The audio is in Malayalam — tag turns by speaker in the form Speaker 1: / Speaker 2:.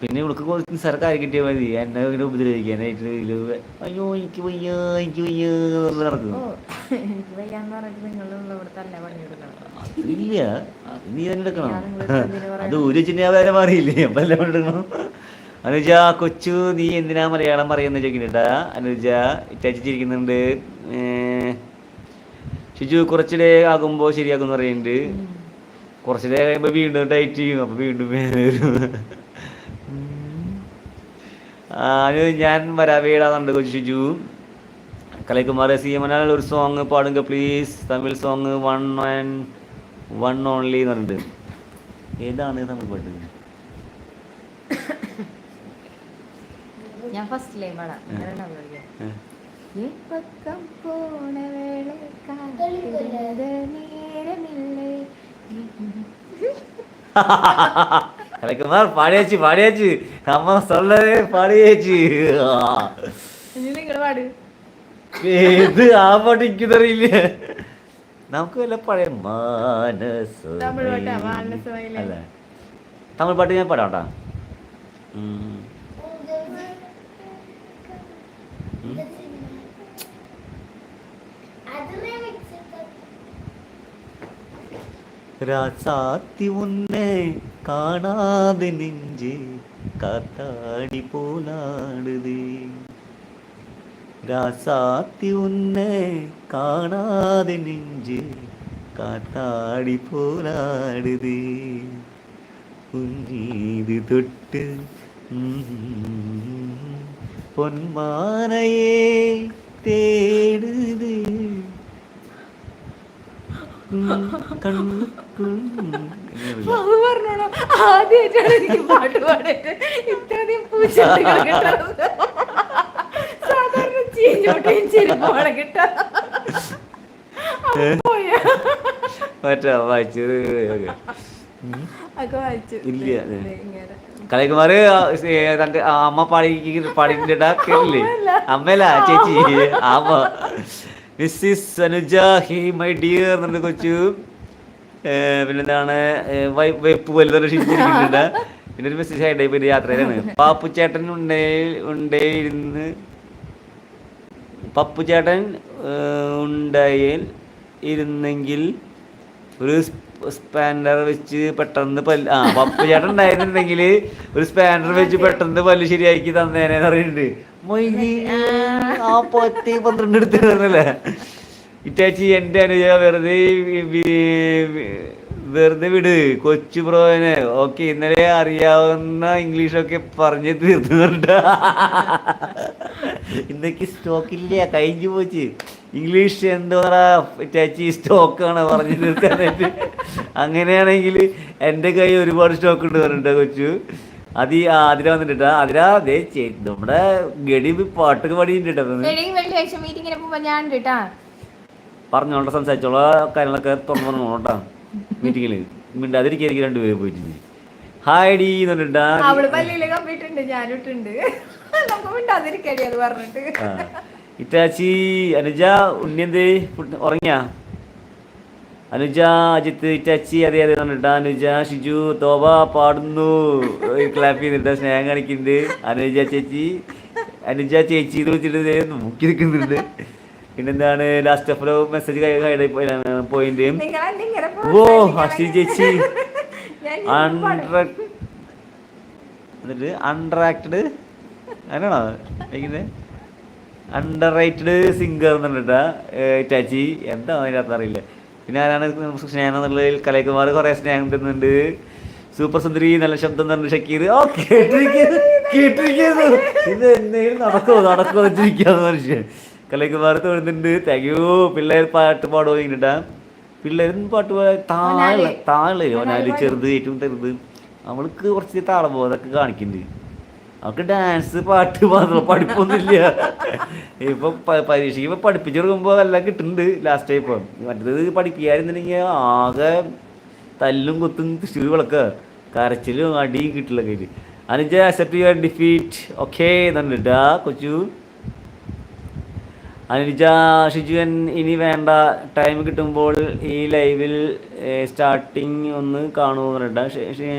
Speaker 1: പിന്നെ ഇവൾക്ക് കുറച്ച് നിസ്സാരക്കാരി കിട്ടിയാൽ മതി, എന്നെ ഇങ്ങനെ ഉപദ്രവിക്കാനായിട്ട്. അയ്യോ എനിക്ക് വയ്യ എനിക്ക് വയ്യ നടക്കും. അതില്ല, അത് നീ തന്നെ എടുക്കണം. അത് ഒരു വെച്ചിട്ട് ഞാൻ വേറെ മാറിയില്ലേ, അപ്പം എല്ലാം എടുക്കണം. അനുജ കൊച്ചു നീ എന്തിനാ മലയാളം പറയുന്നത് ചോദിക്കുന്നുണ്ടാ. അനുജ ഇറ്റാച്ചിരിക്കുന്നുണ്ട്. ഷിജു കുറച്ചിടെ ആകുമ്പോൾ ശരിയാക്കുമെന്ന് പറയുന്നുണ്ട്. കുറച്ചിടെ കഴിയുമ്പോൾ വീണ്ടും ടൈറ്റ് ചെയ്യും, അപ്പോൾ വീണ്ടും വേദന വരും. ഞാൻ വരാവേടാന്നുണ്ട് കൊച്ചു ഷിജു. കലൈകുമാർ സിയമനാൽ ഒരു സോങ് പാടുക please, Tamil song one only എന്ന് പറഞ്ഞിട്ട്. ഏതാണ് തമിഴ് പാട്ട്?
Speaker 2: ഞാൻ ഫസ്റ്റ് ലൈൻ പാടാം.
Speaker 1: கலைக்குமார் பாடியாச்சு அம்மா சொல்லவே பாடியாச்சு. ഇത് ആ പാട്ട് എനിക്ക് അറിയില്ല. നമുക്ക് വല്ല പഴയ അല്ല തമിഴ് പാട്ട് ഞാൻ പാടാട്ടാ. ராசாத்தி உன்னை காணாத நெஞ்சு காத்தாடி போலாடுதே. ராசாத்தி உன்னை காணாத நெஞ்சு காத்தாடி போலாடுதே. உன்னீது தொட்டு பொன்மானையே தேடுது.
Speaker 2: ആദ്യമായിട്ടാണ് എനിക്ക് പാട്ട് പാടിട്ട് ഇത്രയധികം സാധാരണ ചീഞ്ഞോട്ടയും ചെരുപ്പാണ് കിട്ടാ.
Speaker 1: കലൈകുമാർ അമ്മ പാടിട്ടാ കേട്ടില്ലേ? അമ്മല്ല ചേച്ചി അമ്മ. Mrs Anuja he my dear എന്നുണ്ട് കൊച്ചു. പിന്നെന്താണ് വെപ്പ് വലുതൊരു ഷിരിച്ചിരിക്കുന്നുണ്ട്. പിന്നെ ഒരു മെസ്സേജ് ആയിട്ട് ഇപ്പൊ യാത്രയിലാണ്. പപ്പുചേട്ടൻ ഉണ്ടായിൽ ഇരുന്നെങ്കിൽ ഒരു സ്പാനർ വെച്ച് പെട്ടെന്ന് പപ്പുചേട്ടൻ ഉണ്ടായിരുന്നുണ്ടെങ്കിൽ ഒരു സ്പാനർ വെച്ച് പെട്ടെന്ന് പല്ല് ശരിയാക്കി തന്നേനെ പറയുന്നുണ്ട്. മൊയ്നി ആ 12 എടുത്തിരുന്നല്ലേ ഇറ്റാച്ചി. എൻ്റെ അനുജ വെറുതെ വിട് കൊച്ചു ബ്രോനെ. ഓക്കെ ഇന്നലെ അറിയാവുന്ന ഇംഗ്ലീഷൊക്കെ പറഞ്ഞ് തീർന്നുണ്ട്. ഇന്നേക്ക് സ്റ്റോക്കില്ല, കഴിഞ്ഞു പോച്ച്. ഇംഗ്ലീഷ് എന്തോന്നാ ഇറ്റാച്ചി സ്റ്റോക്കാണ് പറഞ്ഞു തീർക്കാനായിട്ട്. അങ്ങനെയാണെങ്കിൽ എൻ്റെ കൈ ഒരുപാട് സ്റ്റോക്ക് ഉണ്ട് പറഞ്ഞിട്ടാ കൊച്ചു. ആതിര വന്നിട്ടാ. ആതിര അതേ നമ്മുടെ ഗഡി പാട്ടൊക്കെ പാടിയിട്ടാ പറഞ്ഞോളാം, സംസാരിച്ചോളാം, കാര്യങ്ങളൊക്കെ തുറന്നോട്ടാ മീറ്റിങ്ങിൽ. മിണ്ടാതിരിക്കും രണ്ടുപേര് പോയിട്ട്. ഹായ് ഡി എന്ന് പറഞ്ഞിട്ടാ. ഇറ്റാച്ചി അനുജ ഉണ്ണിയന്തേ ഉറങ്ങിയാ? അനുജ അജിത്ത് ഇറ്റാച്ചി അതെ പറഞ്ഞിട്ടാ. അനുജ ഷിജു തോബ പാടുന്നു, ക്ലാപ്പ് ചെയ്തിട്ടാ, സ്നേഹം കാണിക്കുന്നുണ്ട്. അനുജ ചേച്ചി ഇത് വിളിച്ചിട്ട് മുക്കി നിൽക്കുന്നുണ്ട്. പിന്നെന്താണ് ലാസ്റ്റ് ഓഫ് മെസ്സേജ് പോയിന്റ്. ഓ ഹസി ചേച്ചി എന്നിട്ട് അണ്ടറാക്റ്റഡ് അങ്ങനെയാണോ വയ്ക്കുന്നത്? അണ്ടർ റൈറ്റഡ് സിംഗർ എന്നുണ്ടാ ഇറ്റാച്ചി. എന്താ അതിനകത്ത് അറിയില്ല. പിന്നെ ആരാണ് സ്നേഹം എന്നുള്ളതിൽ കലൈകുമാർ കുറേ സ്നേഹം തരുന്നുണ്ട്. സൂപ്പർ സുന്ദരി നല്ല ശബ്ദം തരുന്നുണ്ട് ഷക്കീർ. ഓ കേട്ടിരിക്കുന്നു. ഇത് എന്തെങ്കിലും നടക്കുമോ വെച്ചിരിക്കാന്ന് മനുഷ്യൻ. കലൈകുമാർ തോന്നുന്നുണ്ട്. Thank you. പിള്ളേർ പാട്ട് പാടുമോ ഇങ്ങനെട്ടാ? പിള്ളേരും പാട്ട് താള് ഓനാല് ചെറുത് ഏറ്റവും ചെറുത്. അവൾക്ക് കുറച്ച് താളബോധമൊക്കെ കാണിക്കുന്നുണ്ട്. അവൾക്ക് ഡാൻസ് പാട്ട് മാത്രം, പഠിപ്പൊന്നുമില്ല. ഇപ്പം പരീക്ഷയ്ക്ക് ഇപ്പം പഠിപ്പിച്ചു കൊടുക്കുമ്പോൾ എല്ലാം കിട്ടുന്നുണ്ട് ലാസ്റ്റ്. ഇപ്പം മറ്റേത് പഠിപ്പിക്കാതിരുന്നുണ്ടെങ്കിൽ ആകെ തല്ലും കുത്തും തൃശ്ശൂർ വിളക്കുക, കരച്ചിലും അടിയും കിട്ടില്ല കയ്യിൽ. Anuja accept your defeat okay എന്നുണ്ടാ കൊച്ചു. അനുജ ഷിജുവൻ ഇനി വേണ്ട, ടൈം കിട്ടുമ്പോൾ ഈ ലൈവിൽ സ്റ്റാർട്ടിങ് ഒന്ന് കാണുമെന്ന് പറഞ്ഞിട്ടാ.